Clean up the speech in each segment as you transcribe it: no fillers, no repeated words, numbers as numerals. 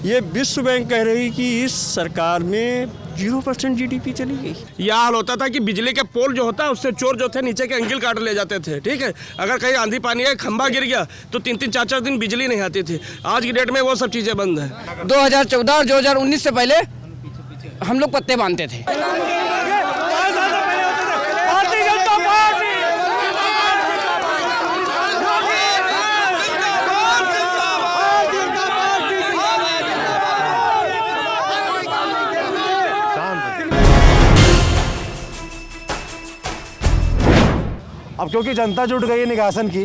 ये विश्व बैंक कह रही कि इस सरकार में 0% जीडीपी चली गई। यह हाल होता था कि बिजली के पोल जो होता है उससे चोर जो थे नीचे के एंगल काट ले जाते थे। ठीक है, अगर कहीं आंधी पानी है, खंभा गिर गया तो 3-3 4-4 दिन बिजली नहीं आती थी। आज की डेट में वो सब चीज़ें बंद है। 2014 और 2019 से पहले हम लोग पत्ते बांधते थे। अब क्योंकि जनता जुट गई है निगासन की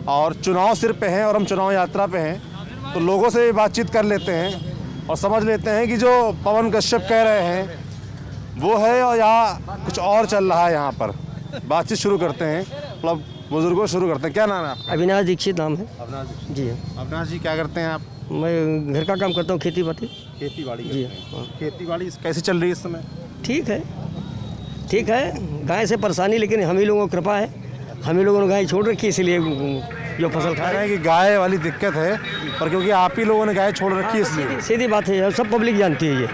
और चुनाव सिर पे हैं और हम चुनाव यात्रा पे हैं, तो लोगों से बातचीत कर लेते हैं और समझ लेते हैं कि जो पवन कश्यप कह रहे हैं वो है और यहाँ कुछ और चल रहा है। यहाँ पर बातचीत शुरू करते हैं, मतलब बुजुर्गों शुरू करते हैं। क्या नाम है आपका? अविनाश दीक्षित नाम है। अविनाश जी। जी अविनाश जी, क्या करते हैं आप? मैं घर का काम करता हूँ, खेती बाड़ी। खेती बाड़ी जी हाँ। खेती बाड़ी कैसे चल रही है इस समय? ठीक है, ठीक है। गाय से परेशानी, लेकिन हम ही लोगों की कृपा है, हम ही लोगों ने गाय छोड़ रखी, इसलिए जो फसल खा रहे हैं कि गाय वाली दिक्कत है, पर क्योंकि आप ही लोगों ने गाय छोड़ रखी है इसलिए। सीधी बात है, सब पब्लिक जानती है ये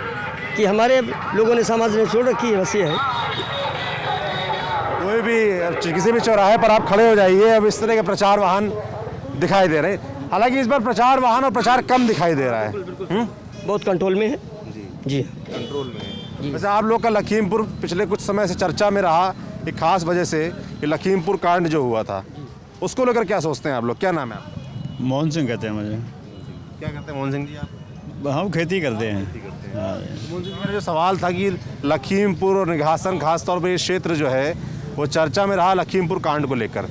कि हमारे लोगों ने, समाज ने छोड़ रखी है, बस ये है। कोई भी किसी भी चौराहे पर आप खड़े हो जाइए, अब इस तरह के प्रचार वाहन दिखाई दे रहे हैं। हालांकि इस बार प्रचार वाहन और प्रचार कम दिखाई दे रहा है। बहुत कंट्रोल में है। जी कंट्रोल में है। वैसे आप लोग का लखीमपुर पिछले कुछ समय से चर्चा में रहा एक खास वजह से कि लखीमपुर कांड जो हुआ था, उसको लेकर क्या सोचते हैं आप लोग? क्या नाम है आपका? मोहन सिंह कहते हैं मुझे। क्या करते हैं मोहन सिंह जी आप? हम खेती करते हैं। मोहन सिंह, मेरा जो सवाल था कि लखीमपुर और निघासन खास तौर पर ये क्षेत्र जो है वो चर्चा में रहा लखीमपुर कांड को लेकर।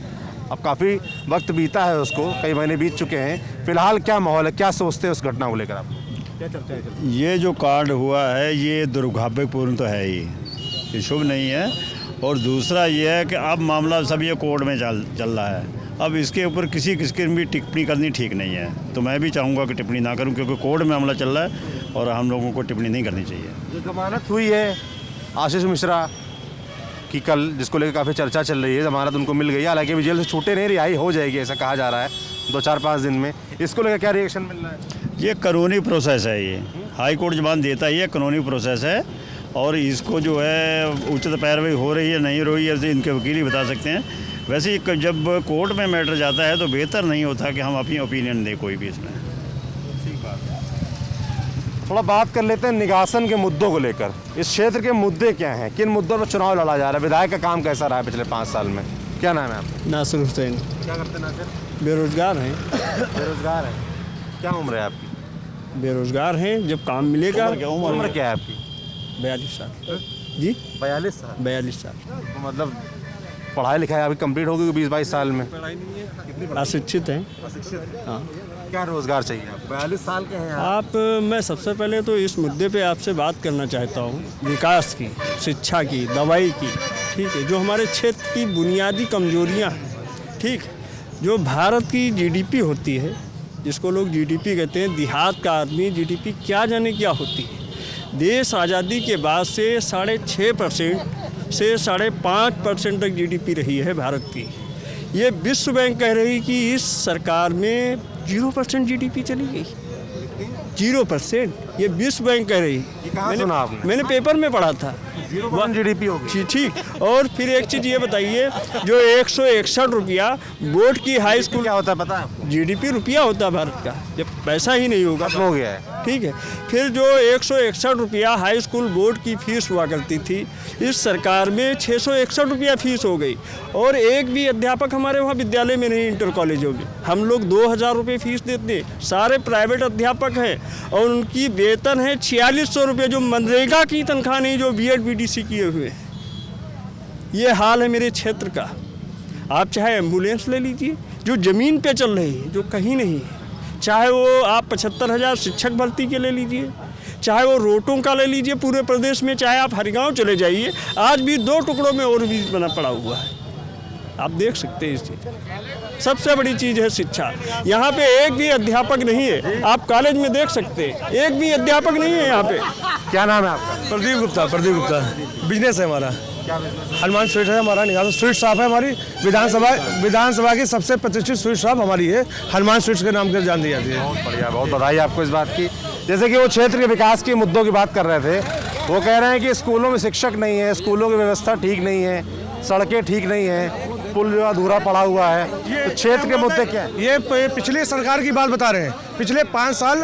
अब काफ़ी वक्त बीता है उसको, कई महीने बीत चुके हैं। फिलहाल क्या माहौल है, क्या सोचते हैं उस घटना को लेकर आप? क्या चर्चा है? ये जो कांड हुआ है ये दुर्भाग्यपूर्ण तो है ही, ये शुभ नहीं है। और दूसरा ये है कि अब मामला सब ये कोर्ट में चल रहा है। अब इसके ऊपर किसी की भी टिप्पणी करनी ठीक नहीं है, तो मैं भी चाहूँगा कि टिप्पणी ना करूँ, क्योंकि कोर्ट में मामला चल रहा है और हम लोगों को टिप्पणी नहीं करनी चाहिए। जो जमानत हुई है आशीष मिश्रा की कल, जिसको लेकर काफ़ी चर्चा चल रही है, जमानत उनको मिल गई है, हालांकि अभी जेल से छूटे नहीं, रिहाई हो जाएगी ऐसा कहा जा रहा है 2-4-5 दिन में। इसको लेकर क्या रिएक्शन मिल रहा है? ये कानूनी प्रोसेस है, ये हाई कोर्ट जबान देता ही है, कानूनी प्रोसेस है। और इसको जो है उचित पैरवी हो रही है नहीं हो रही है, इनके वकील ही बता सकते हैं। वैसे जब कोर्ट में मैटर जाता है तो बेहतर नहीं होता कि हम अपनी ओपिनियन दें कोई भी इसमें। ठीक बात है। थोड़ा बात कर लेते हैं निगासन के मुद्दों को लेकर। इस क्षेत्र के मुद्दे क्या हैं, किन मुद्दों पर चुनाव लड़ा जा रहा है? विधायक का काम कैसा रहा है पिछले 5 साल में? क्या नाम है आपका? नासिर हुसैन। क्या करते हैं नासिर? बेरोजगार हैं। बेरोजगार है। क्या उम्र है आपकी? बेरोजगार हैं, जब काम मिलेगा। उम्र क्या है आपकी? 42 साल। जी 42 साल। 42 साल। तो मतलब पढ़ाई लिखाई अभी कंप्लीट हो गई 20-22 साल में? अशिक्षित हैं। हाँ। क्या रोजगार चाहिए आपको? 42 साल के हैं आप, मैं सबसे पहले तो इस मुद्दे पे आपसे बात करना चाहता हूँ, विकास की, शिक्षा की, दवाई की। ठीक है, जो हमारे क्षेत्र की बुनियादी कमजोरियाँ हैं। ठीक, जो भारत की जीडीपी होती है, जिसको लोग जीडीपी कहते हैं, देहात का आदमी जीडीपी क्या जाने क्या होती है। देश आज़ादी के बाद से 6.5% से 5.5% तक जीडीपी रही है भारत की। ये विश्व बैंक कह रही कि इस सरकार में 0% जीडीपी चली गई। 0%, ये विश्व बैंक कह रही। मैंने पेपर में पढ़ा था। 0% जीडीपी होगी। ठीक। और फिर एक चीज़ ये बताइए, जो 161 रुपया बोर्ड की हाई स्कूल, क्या होता है पता है आपको? जीडीपी रुपया होता है भारत का, जब पैसा ही नहीं होगा। हो गया है। ठीक है, फिर जो 161 रुपया हाई स्कूल बोर्ड की फीस हुआ करती थी, इस सरकार में 661 रुपया फीस हो गई। और एक भी अध्यापक हमारे वहाँ विद्यालय में नहीं, इंटर कॉलेजों में। हम लोग 2000 रुपये फीस देते, सारे प्राइवेट अध्यापक हैं और उनकी वेतन है 4600 रुपये, जो मनरेगा की तनख्वाह नहीं, जो बीएड बीडीसी किए हुए। ये हाल है मेरे क्षेत्र का। आप चाहे एम्बुलेंस ले लीजिए, जो ज़मीन पे चल रही है, जो कहीं नहीं है, चाहे वो आप 75,000 शिक्षक भर्ती के ले लीजिए, चाहे वो रोटों का ले लीजिए पूरे प्रदेश में, चाहे आप हरिगांव चले जाइए, आज भी 2 टुकड़ों में और भी बना पड़ा हुआ है। आप देख सकते हैं इस चीज़। सबसे बड़ी चीज़ है शिक्षा। यहाँ पे एक भी अध्यापक नहीं है, आप कॉलेज में देख सकते हैं, एक भी अध्यापक नहीं है यहाँ पे। क्या नाम है आपका? प्रदीप गुप्ता। प्रदीप गुप्ता। बिजनेस है हमारा, हनुमान स्वीट है हमारा, निकाल स्वीट शॉप है हमारी। विधानसभा की सबसे प्रतिष्ठित स्वीट शॉप हमारी है, हनुमान स्वीट्स के नाम से जान दी जाती है। बहुत बढ़िया, बहुत बधाई आपको इस बात की। जैसे कि वो क्षेत्र के विकास के मुद्दों की बात कर रहे थे, वो कह रहे हैं कि स्कूलों में शिक्षक नहीं है, स्कूलों की व्यवस्था ठीक नहीं है, सड़कें ठीक नहीं है, पुल जो अधूरा पड़ा हुआ है। तो क्षेत्र के मुद्दे क्या है? ये पिछले सरकार की बात बता रहे हैं, पिछले 5 साल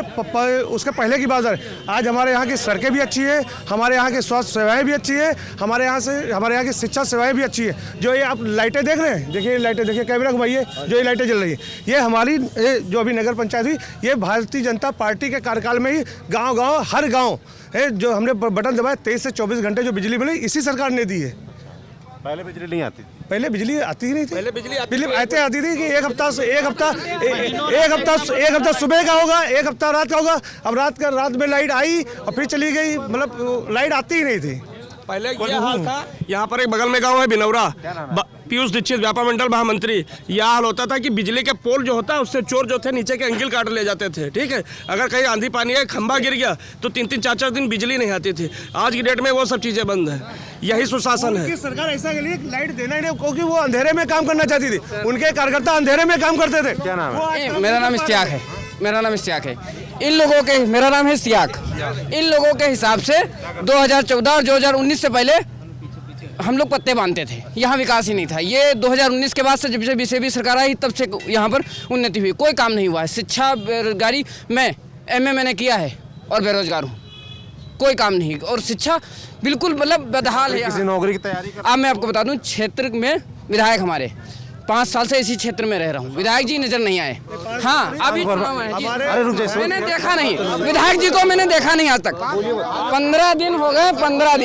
उसके पहले की बात है। आज हमारे यहाँ की सड़कें भी अच्छी है, हमारे यहाँ की स्वास्थ्य सेवाएं भी अच्छी है, हमारे यहाँ की शिक्षा सेवाएं भी अच्छी है। जो ये आप लाइटें देख रहे हैं, देखिए लाइटें, देखिए कैमरा घुमाइए, जो ये लाइटें जल रही है, ये हमारी जो अभी नगर पंचायत हुई, ये भारतीय जनता पार्टी के कार्यकाल में ही गाँव हर गाँव जो हमने बटन दबाया 23 से 24 घंटे जो बिजली मिली, इसी सरकार ने दी है। पहले बिजली नहीं आती, पहले बिजली आती ही नहीं थी। पहले बिजली ऐसे आती थी कि एक हफ्ता सुबह का होगा, एक हफ्ता रात का होगा। अब रात में लाइट आई और फिर चली गई, मतलब लाइट आती ही नहीं थी। पहले ये हाल था। यहाँ पर एक बगल में गांव है बिनौरा, पीयूष दीक्षित व्यापार मंडल महामंत्री, यह हाल होता था कि बिजली के पोल जो होता है उससे चोर जो थे नीचे के एंगल काट ले जाते थे। ठीक है, अगर कहीं आंधी पानी है, खंभा गिर गया तो 3-3 4-4 दिन बिजली नहीं आती थी। आज की डेट में वो सब चीजें बंद है। यही सुशासन है। सरकार ऐसा के लिए लाइट देना ही नहीं, क्योंकि वो अंधेरे में काम करना चाहती थी, उनके कार्यकर्ता अंधेरे में काम करते थे। क्या नाम है? मेरा नाम इश्तियाक है। मेरा नाम इश्तियाक है। इन लोगों के, मेरा नाम है इश्तियाक। इन लोगों के हिसाब से 2014 और 2019 से पहले हम लोग पत्ते बांधते थे, यहाँ विकास ही नहीं था। ये 2019 के बाद से जब से बीजेपी सरकार आई तब से यहाँ पर उन्नति हुई, कोई काम नहीं हुआ है। शिक्षा, बेरोजगारी, मैं MA मैंने किया है और बेरोजगार हूँ, कोई काम नहीं। और शिक्षा बिल्कुल मतलब बदहाल है। किसी नौकरी की तैयारी कर? अब मैं आपको बता दूं, क्षेत्र में विधायक हमारे 5 साल से इसी क्षेत्र में रह रहा हूँ, विधायक जी नजर नहीं आए। हाँ, अभी चुनाव है जी। अरे रुक जाइए, मैंने देखा नहीं, विधायक जी को मैंने देखा नहीं आज तक। 15 दिन हो गए, 15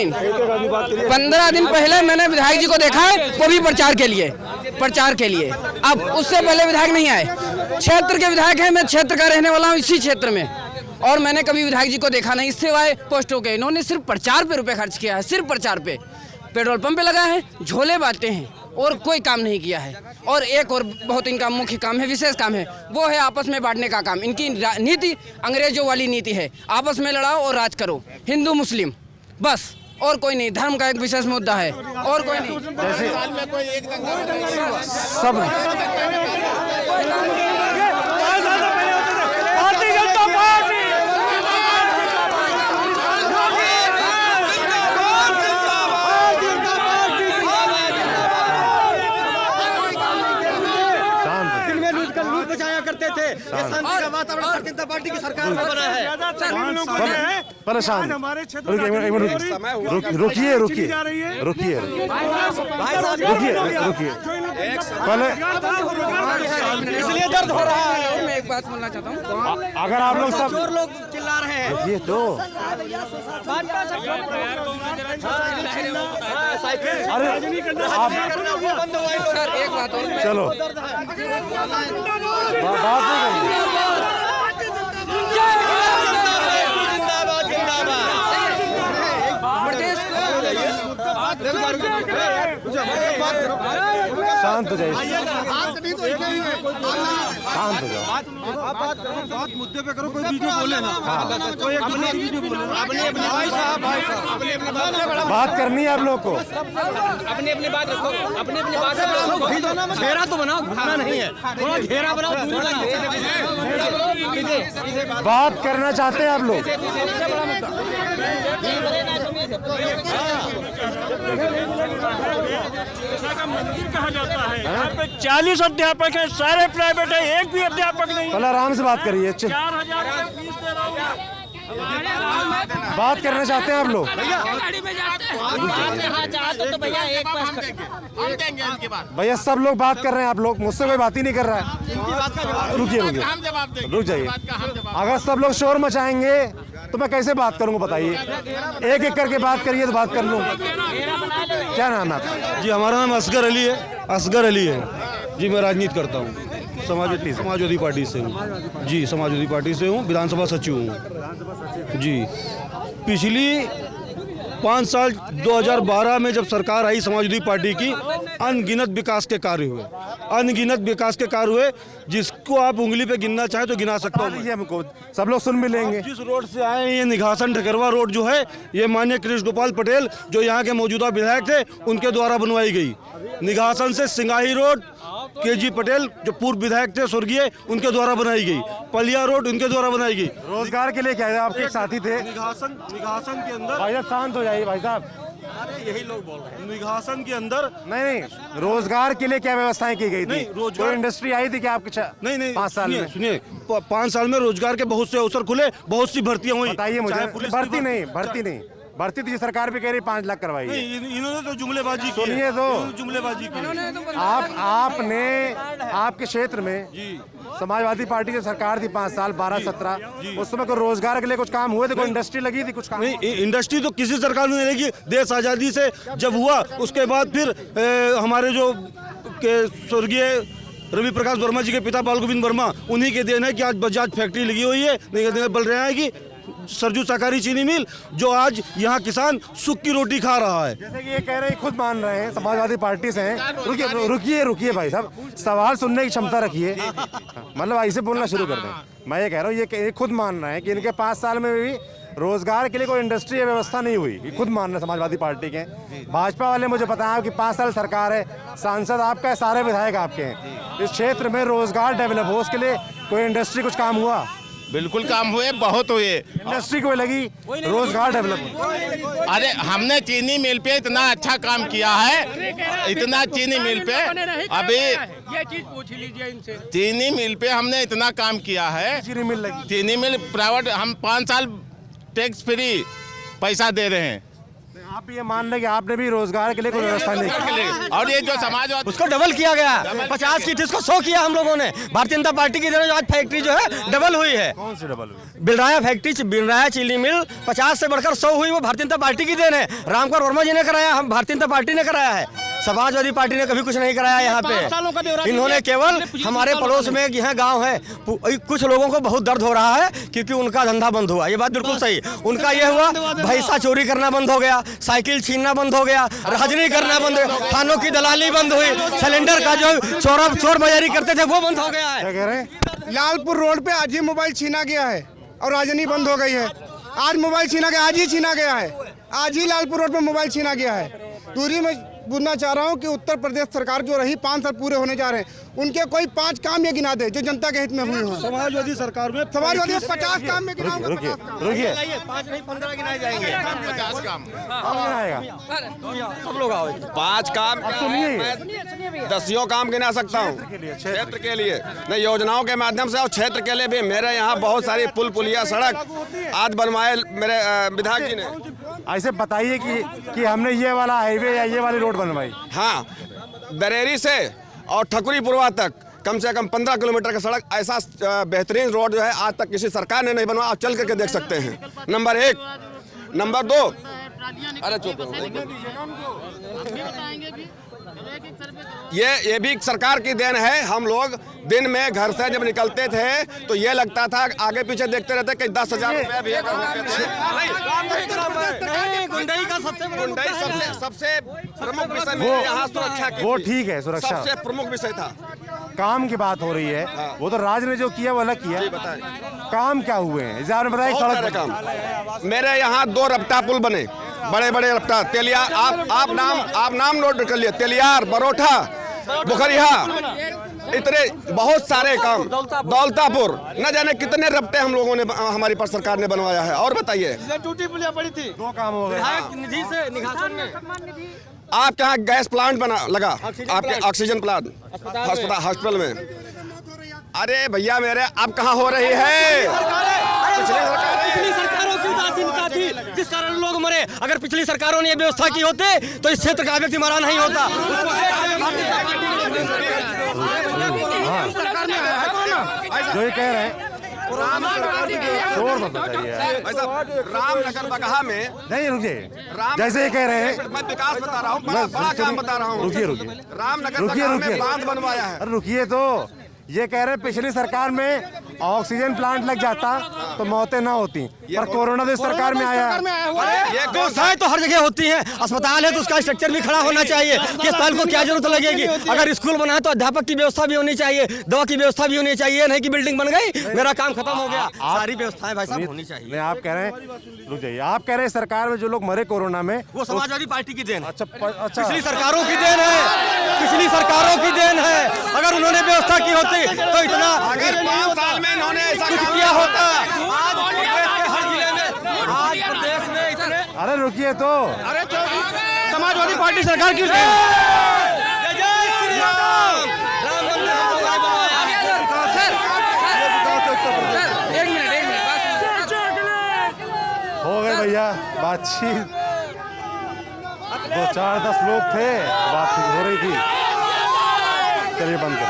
दिन पहले मैंने विधायक जी को देखा है, वो भी प्रचार के लिए। अब उससे पहले विधायक नहीं आए। क्षेत्र के विधायक हैं, मैं क्षेत्र का रहने वाला हूँ, इसी क्षेत्र में, और मैंने कभी विधायक जी को देखा नहीं। इससे वाय पोस्टों के इन्होंने सिर्फ प्रचार पे रुपए खर्च किया है, सिर्फ प्रचार पे। पेट्रोल पंप पे लगा है, झोले बांटे हैं और कोई काम नहीं किया है। और एक और बहुत इनका मुख्य काम है, विशेष काम है, वो है आपस में बांटने का काम। इनकी नीति अंग्रेजों वाली नीति है, आपस में लड़ाओ और राज करो, हिंदू मुस्लिम, बस, और कोई नहीं। धर्म का एक विशेष मुद्दा है और कोई नहीं। सब करते थे, ये शांति का वातावरण भारतीय जनता पार्टी की सरकार में बना है। परेशान, रुकिए पहले, इसलिए दर्द हो रहा है। मैं एक बात बोलना चाहता हूँ, अगर आप लोग सब लोग चिल्ला रहे हैं, ये तो अरे आप सर एक बात और, चलो बात नहीं शांत हो जाइए, शांत हो जाओ। बात मुद्दे पे करो, कोई बीच में बोले ना। कोई एक बीच में बोले, बात करनी है आप लोग को। अपनी अपनी बात रखो, अपनी अपनी बात रखो। घेरा तो बनाओ, घुसना नहीं है, थोड़ा घेरा बनाओ, दूर बनाओ। बात करना चाहते हैं आप लोग? मंदिर कहा जाता है, यहाँ पे 40 अध्यापक हैं, सारे प्राइवेट है, एक भी अध्यापक नहीं। पहले आराम से बात करिए। 4000 फीस दे रहा हूँ। बात करना चाहते हैं आप लोग? भैया सब लोग बात कर रहे हैं, आप लोग, मुझसे कोई बात ही नहीं कर रहा है। रुकिए रुक जाइए। अगर सब लोग शोर मचाएंगे तो मैं कैसे बात करूंगा बताइए? एक एक करके बात करिए तो बात कर लूँ। क्या नाम है आपका? जी, हमारा नाम असगर अली है। असगर अली है जी, मैं राजनीति करता हूँ, समाजवादी पार्टी से हूँ जी, समाजवादी पार्टी से हूँ, विधानसभा सचिव हूँ जी। पिछली 5 साल 2012 में जब सरकार आई समाजवादी पार्टी की, अनगिनत विकास के कार्य हुए, जिसको आप उंगली पे गिनना चाहे तो गिना सकता हूँ। हमको सब लोग सुन भी लेंगे। जिस रोड से आए हैं, ये निघासन ठकरवा रोड जो है, ये माननीय कृष्ण गोपाल पटेल जो यहाँ के मौजूदा विधायक थे, उनके द्वारा बनवाई गई। निघासन से सिंगाही रोड KG पटेल जो पूर्व विधायक थे स्वर्गीय, उनके द्वारा बनाई गई। पलिया रोड उनके द्वारा बनाई गई। रोजगार के लिए क्या है, आपके साथी थे। निघासन के अंदर, भाई साहब शांत हो जाइए भाई साहब। अरे यही लोग बोल रहे हैं, निघासन के अंदर नहीं, रोजगार के लिए क्या व्यवस्थाएं की गई थी? नहीं, रोजगार- कोई इंडस्ट्री आई थी क्या आपके नहीं 5 साल में? सुनिए 5 साल में रोजगार के बहुत से अवसर खुले, बहुत सी भर्तियां हुई। बताइए मुझे। चाहे पुलिस भर्ती नहीं, भर्ती थी सरकार भी कह रही 5 लाख करवाई है। नहीं, इन्होंने तो जुमलेबाजी की। सुनिए तो। इन्होंने जुमलेबाजी की। आपने आपके क्षेत्र में समाजवादी पार्टी की सरकार थी 5 साल 12-17, उस समय कोई रोजगार के लिए कुछ काम हुए थे? कोई इंडस्ट्री लगी थी? कुछ काम? नहीं, इंडस्ट्री तो किसी सरकार ने नहीं लगी। देश आज़ादी से जब हुआ उसके बाद फिर हमारे जो स्वर्गीय रवि प्रकाश वर्मा जी के पिता बाल गोविंद वर्मा, उन्हीं के देन है कि आज बजाज फैक्ट्री लगी हुई है। नहीं बोल रहे हैं कि सरजू सहकारी चीनी मिल, जो आज यहाँ किसान सुख की रोटी खा रहा है। जैसे कि ये कह रहे हैं, खुद मान रहे हैं समाजवादी पार्टी से हैं। रुकिए भाई साहब, सवाल सुनने की क्षमता रखिए। मतलब ऐसे बोलना शुरू कर दें। मैं ये कह रहा हूँ, ये खुद मान रहे हैं कि इनके 5 साल में भी रोजगार के लिए कोई इंडस्ट्री या व्यवस्था नहीं हुई। ये खुद मान रहे हैं समाजवादी पार्टी के। भाजपा वाले मुझे बताया कि 5 साल सरकार है, सांसद आपका है, सारे विधायक आपके हैं। इस क्षेत्र में रोजगार डेवलप हो, उसके लिए कोई इंडस्ट्री कुछ काम हुआ? बिल्कुल काम हुए, बहुत हुए। इंडस्ट्री को लगी, रोजगार डेवलप। अरे हमने चीनी मिल पे इतना अच्छा काम किया है, इतना चीनी मिल पे अभी ये चीज पूछ लीजिए इनसे। चीनी मिल पे हमने इतना काम किया है। चीनी मिल लगी, चीनी मिल प्राइवेट, हम 5 साल टैक्स फ्री पैसा दे रहे हैं। आप ये मान रहे हैं कि आपने भी रोजगार के लिए कोई व्यवस्था नहीं की? और ये जो समाजवादी, उसको डबल किया गया, 50 की थी उसको 100 किया हम लोगों ने। भारतीय जनता पार्टी की तरफ आज फैक्ट्री जो है डबल हुई है। कौन सी डबल हुई? बिलराया फैक्ट्री, बिलराया चीनी मिल 50 से बढ़कर 100 हुई, वो भारतीय जनता पार्टी की देन है। रामकुमार वर्मा जी ने कराया, हम भारतीय जनता पार्टी ने कराया है। समाजवादी पार्टी ने कभी कुछ नहीं कराया यहाँ पे। इन्होंने केवल हमारे पड़ोस में यहाँ गांव है, कुछ लोगों को बहुत दर्द हो रहा है क्योंकि उनका धंधा बंद हुआ। ये बात बिल्कुल सही। उनका ये हुआ, भैंसा चोरी करना बंद हो गया, साइकिल छीनना बंद हो गया, राजनी करना बंद हो गया, थानों की दलाली बंद हुई, सिलेंडर का जो चोर बाजारी करते थे वो बंद हो गया है। क्या कह रहे हैं? लालपुर रोड पे आज ही मोबाइल छीना गया है और राजनी बंद हो गई है। आज मोबाइल छीना गया, आज ही छीना गया है, आज ही लालपुर रोड पे मोबाइल छीना गया है। दूरी में पूछना चाह रहा हूँ कि उत्तर प्रदेश सरकार जो रही 5 साल पूरे होने जा रहे हैं, उनके कोई 5 काम ये गिना दे जो जनता के हित में हुए हों। समाजवादी सरकार में 50 काम में गिनाऊंगा। रुकिए 5 नहीं 15 गिनाए जाएंगे। 50 काम। कौन आएगा? सब लोग आओ। 5 काम, सुनिए, 10 काम गिना सकता हूँ क्षेत्र के लिए, नहीं योजनाओं के माध्यम से, और क्षेत्र के लिए भी। मेरे यहाँ बहुत सारी पुल पुलिया सड़क आज बनवाए मेरे विधायक जी ने। ऐसे बताइए कि हमने ये वाला हाईवे या ये वाली रोड बनवाई। हाँ, दरेरी से और ठकुरीपुरवा तक कम से कम 15 किलोमीटर का सड़क, ऐसा बेहतरीन रोड जो है आज तक किसी सरकार ने नहीं बनवाया। आप चल करके देख सकते हैं। नंबर 1। नंबर 2, अरे चुप, ये भी सरकार की देन है। हम लोग दिन में घर से जब निकलते थे तो ये लगता था, आगे पीछे देखते रहते कि 10,000 रुपये भी अगर होते थे। गुंडाई सबसे प्रमुख विषय मेरे यहाँ सुरक्षा की वो थी। ठीक है, सुरक्षा सबसे प्रमुख विषय था। काम की बात हो रही है। वो तो राज ने जो किया वो अलग किया। काम क्या हुए हैं? जैसे आपने बताया बहुत सारे सड़क काम। मेरे यहाँ 2 रफ्ता पुल बने, बड़े बड़े रफ्ता। तेलियार, आप नाम नोट कर लिए, तेलियार, बरोठा, बुखरिया, इतने बहुत सारे काम। दौलतापुर, न जाने कितने रफ्ते हम लोगों ने, हमारी पर सरकार ने बनवाया है। और बताइए, टूटी पुलिया पड़ी थी, 2 काम हो गए। निधि से निघासन में। आपके यहाँ गैस प्लांट बना लगा, आपके ऑक्सीजन प्लांट हॉस्पिटल में। अरे भैया मेरे, अब कहाँ हो रही है? पिछली सरकारों की उदासीनता थी जिस कारण लोग मरे। अगर पिछली सरकारों ने ये व्यवस्था की होते तो इस क्षेत्र का व्यक्ति मरा नहीं होता। जो ये कह रहे हैं शोर मत मचाइए। रामनगर बगहा में, नहीं रुकिए, जैसे ये कह रहे हैं, मैं विकास बता रहा हूँ, बड़ा काम बता रहा हूँ। रुकिए रामनगर बगहा में बांध बनवाया है। अरे रुकिए तो, ये कह रहे हैं पिछली सरकार में ऑक्सीजन प्लांट लग जाता तो मौतें ना होती, पर कोरोना तो इस सरकार में आया। ये व्यवस्थाएं तो हर जगह होती हैं। अस्पताल है तो उसका स्ट्रक्चर भी खड़ा होना चाहिए कि अस्पताल को क्या जरूरत लगेगी। अगर स्कूल बना है तो अध्यापक की व्यवस्था भी होनी चाहिए, दवा की व्यवस्था भी होनी चाहिए। नहीं कि बिल्डिंग बन गई मेरा काम खत्म हो गया। सारी व्यवस्थाएं भाई साहब होनी चाहिए। नहीं, आप कह रहे हैं, रुक जाइए, आप कह रहे हैं सरकार में जो लोग मरे कोरोना में वो समाजवादी पार्टी की देन है। अच्छा पिछली सरकारों की देन है, पिछली सरकारों की देन है। अगर उन्होंने व्यवस्था की होती तो इतना अगर 5 साल में इन्होंने ऐसा कुछ काम किया होता। आज प्रदेश के हर जिले में, आज प्रदेश में इतने अरे रुकिए तो, समाजवादी पार्टी सरकार की हो गए भैया बातचीत। 2-4-10 लोग थे, बातचीत हो रही थी। चलिए बंद कर।